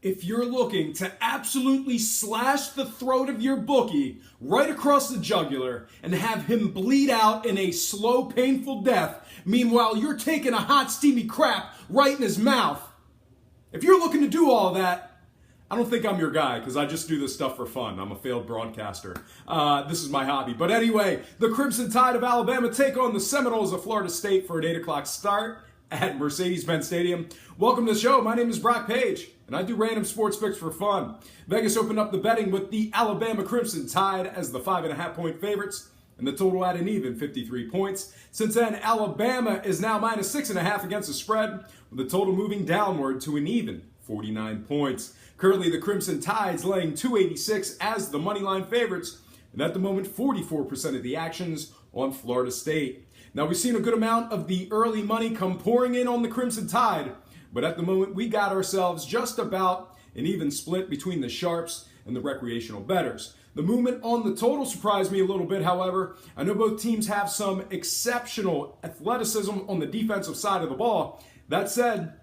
If you're looking to absolutely slash the throat of your bookie right across the jugular and have him bleed out in a slow, painful death, meanwhile you're taking a hot, steamy crap right in his mouth, if you're looking to do all that, I don't think I'm your guy, because I just do this stuff for fun. I'm a failed broadcaster. This is my hobby. But anyway, the Crimson Tide of Alabama take on the Seminoles of Florida State for an 8 o'clock start at Mercedes-Benz Stadium. Welcome to the show. My name is Brock Page, and I do random sports picks for fun. Vegas opened up the betting with the Alabama Crimson Tide as the 5.5-point favorites, and the total at an even 53 points. Since then, Alabama is now minus 6.5 against the spread, with the total moving downward to an even 49 points. Currently, the Crimson Tide's laying 286 as the moneyline favorites, and at the moment, 44% of the actions on Florida State. Now, we've seen a good amount of the early money come pouring in on the Crimson Tide, but at the moment, we got ourselves just about an even split between the sharps and the recreational bettors. The movement on the total surprised me a little bit, however. I know both teams have some exceptional athleticism on the defensive side of the ball. That said,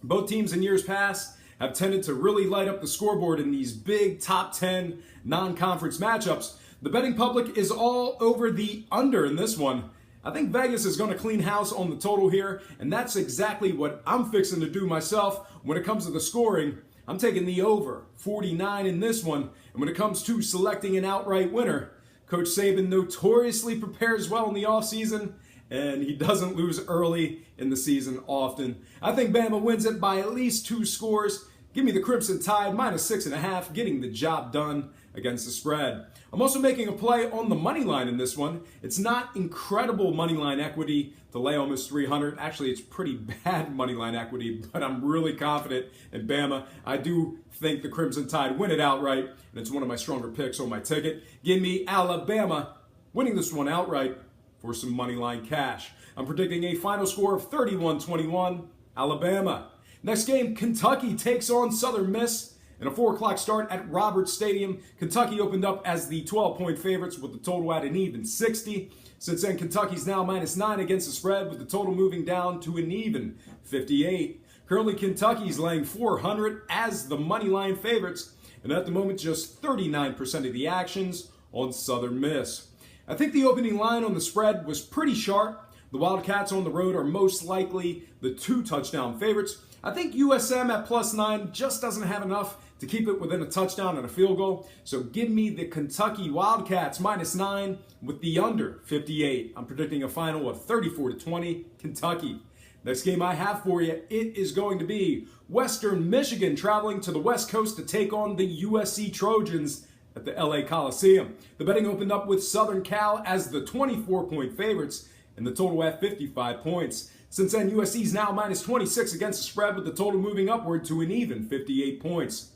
both teams in years past have tended to really light up the scoreboard in these big top 10 non-conference matchups. The betting public is all over the under in this one. I think Vegas is going to clean house on the total here, and that's exactly what I'm fixing to do myself. When it comes to the scoring, I'm taking the over 49 in this one. And when it comes to selecting an outright winner, Coach Saban notoriously prepares well in the offseason, and he doesn't lose early in the season often. I think Bama wins it by at least 2 scores. Give me the Crimson Tide minus 6.5, getting the job done against the spread. I'm also making a play on the money line in this one. It's not incredible money line equity to lay almost 300. Actually, it's pretty bad money line equity, but I'm really confident in Bama. I do think the Crimson Tide win it outright, and it's one of my stronger picks on my ticket. Give me Alabama winning this one outright for some money line cash. I'm predicting a final score of 31-21, Alabama. Next game, Kentucky takes on Southern Miss in a 4 o'clock start at Roberts Stadium. Kentucky opened up as the 12-point favorites with the total at an even 60. Since then, Kentucky's now minus 9 against the spread, with the total moving down to an even 58. Currently, Kentucky's laying 400 as the money line favorites, and at the moment, just 39% of the actions on Southern Miss. I think the opening line on the spread was pretty sharp. The Wildcats on the road are most likely the 2-touchdown favorites. I think USM at plus 9 just doesn't have enough to keep it within a touchdown and a field goal. So give me the Kentucky Wildcats minus 9 with the under 58. I'm predicting a final of 34-20 Kentucky. Next game I have for you, it is going to be Western Michigan traveling to the West Coast to take on the USC Trojans at the LA Coliseum. The betting opened up with Southern Cal as the 24-point favorites, and the total at 55 points. Since then, USC is now minus 26 against the spread, with the total moving upward to an even 58 points.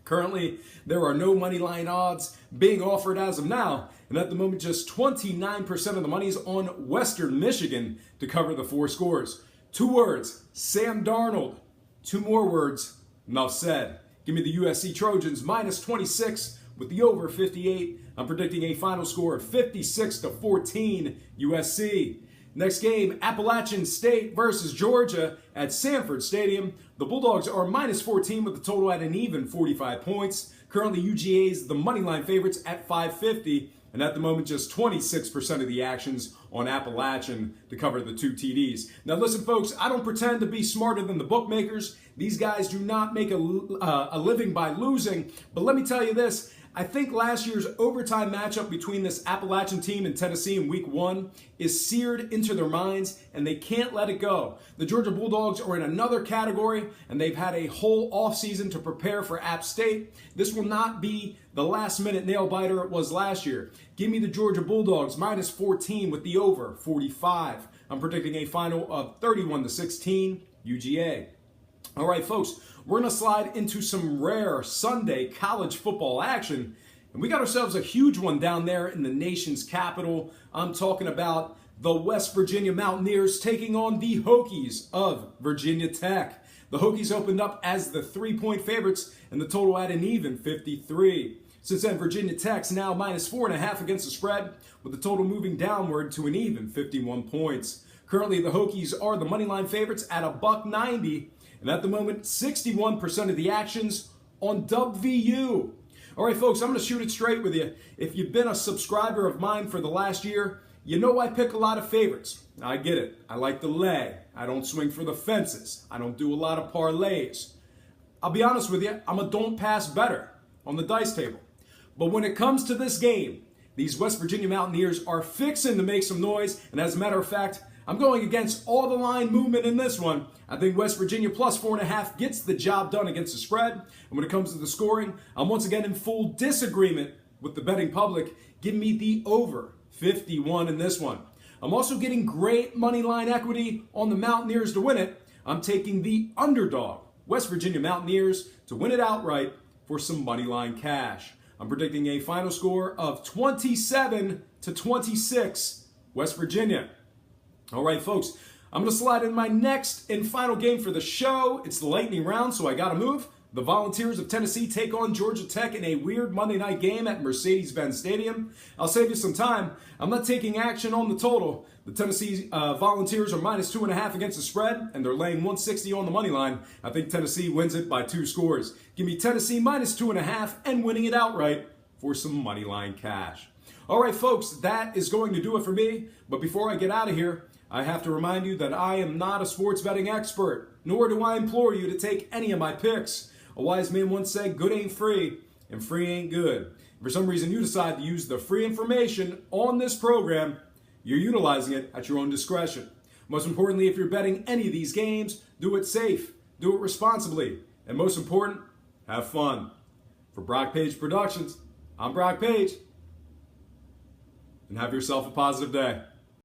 Currently, there are no money line odds being offered as of now, and at the moment, just 29% of the money is on Western Michigan to cover the 4 scores. 2 words, Sam Darnold. 2 more words, enough said. Give me the USC Trojans minus 26 with the over 58. I'm predicting a final score of 56-14 USC. Next game, Appalachian State versus Georgia at Sanford Stadium. The Bulldogs are minus 14 with the total at an even 45 points. Currently, UGA's the moneyline favorites at 550, and at the moment, just 26% of the actions on Appalachian to cover the 2 TDs. Now listen, folks, I don't pretend to be smarter than the bookmakers. These guys do not make a living by losing, but let me tell you this. I think last year's overtime matchup between this Appalachian team and Tennessee in week 1 is seared into their minds, and they can't let it go. The Georgia Bulldogs are in another category, and they've had a whole offseason to prepare for App State. This will not be the last-minute nail-biter it was last year. Give me the Georgia Bulldogs minus 14 with the over 45. I'm predicting a final of 31-16 UGA. All right, folks, we're going to slide into some rare Sunday college football action. And we got ourselves a huge one down there in the nation's capital. I'm talking about the West Virginia Mountaineers taking on the Hokies of Virginia Tech. The Hokies opened up as the 3-point favorites, and the total at an even 53. Since then, Virginia Tech's now minus 4.5 against the spread, with the total moving downward to an even 51 points. Currently, the Hokies are the moneyline favorites at $1.90, And at the moment, 61% of the action's on WVU. All right, folks, I'm going to shoot it straight with you. If you've been a subscriber of mine for the last year, you know I pick a lot of favorites. I get it. I like the lay. I don't swing for the fences. I don't do a lot of parlays. I'll be honest with you, I'm a don't pass better on the dice table. But when it comes to this game, these West Virginia Mountaineers are fixing to make some noise. And as a matter of fact, I'm going against all the line movement in this one. I think West Virginia plus 4.5 gets the job done against the spread. And when it comes to the scoring, I'm once again in full disagreement with the betting public. Give me the over 51 in this one. I'm also getting great money line equity on the Mountaineers to win it. I'm taking the underdog, West Virginia Mountaineers, to win it outright for some money line cash. I'm predicting a final score of 27-26, West Virginia. All right, folks, I'm going to slide in my next and final game for the show. It's the lightning round, so I got to move. The Volunteers of Tennessee take on Georgia Tech in a weird Monday night game at Mercedes-Benz Stadium. I'll save you some time. I'm not taking action on the total. The Tennessee Volunteers are minus 2.5 against the spread, and they're laying 160 on the money line. I think Tennessee wins it by 2 scores. Give me Tennessee minus 2.5 and winning it outright for some money line cash. All right, folks, that is going to do it for me. But before I get out of here, I have to remind you that I am not a sports betting expert, nor do I implore you to take any of my picks. A wise man once said, good ain't free, and free ain't good. If for some reason you decide to use the free information on this program, you're utilizing it at your own discretion. Most importantly, if you're betting any of these games, do it safe, do it responsibly, and most important, have fun. For Brock Page Productions, I'm Brock Page, and have yourself a positive day.